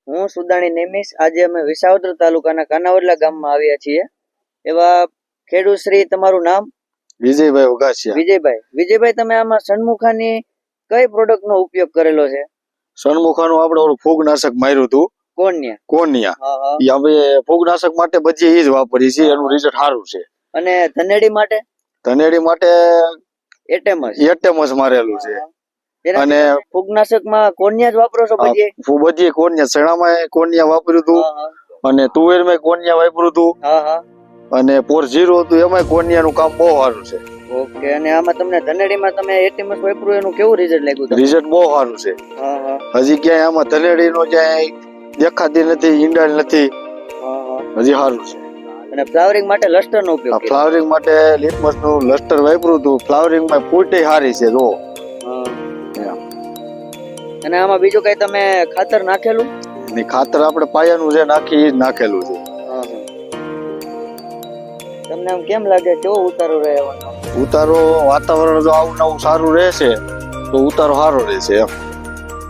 હું સુદાણી નેમિસ આજે અમે વિસાવદર તાલુકાના કાનાવડલા ગામમાં આવ્યા છીએ. એવા ખેડૂત શ્રી, તમારું નામ? વિજયભાઈ ઉગાસિયા. વિજયભાઈ, તમે આમાં સન્મુખાની કઈ પ્રોડક્ટ નો ઉપયોગ કરેલો છે? સન્મુખાનું આપણે ઓલું ફૂગનાશક માર્યું હતું. કોનિયા. ઈ અમે ફૂગનાશક માટે બધી ઈ જ વાપરીએ છીએ. એનું રિઝલ્ટ સારું છે. અને ધનેડી માટે એટેમસ મારેલું છે. અને ફૂગનાશકમાં કોનિયા જ વાપરો છો? બધી કોનિયા, ચણામાં કોનિયા વાપર્યું હતું, અને તુવેરમાં કોનિયા વાપર્યું હતું, અને પોર 0 હતું એમાં કોનિયાનું કામ બહુ સારું છે. ઓકે. અને આમાં તમને ધનેડીમાં તમે એટેમસ વાપર્યું, એનું કેવું રિઝલ્ટ લાગ્યું? રિઝલ્ટ બહુ સારું છે. હજી ક્યાંય આમાં ધનેડીનો ક્યાંય દેખાતી નથી, ઈંડાળ નથી, હજી સારું છે. અને ફ્લાવરિંગ માટે લસ્ટર નો ઉપયોગ? ફ્લાવરિંગ માટે લિટમસ નું લસ્ટર વાપર્યું હતું. ફ્લાવરિંગ માં ફૂટે સારી છે. જો. અને આમાં બીજું કઈ તમે ખાતર નાખેલું? ખાતર આપણે પાયાનું જે નાખેલું છે. તમને આમ કેમ લાગે, કેવો ઉતારો રહે? ઉતારો વાતાવરણ જો આવું નવું સારું રહેશે તો ઉતારો સારો રહેશે એમ.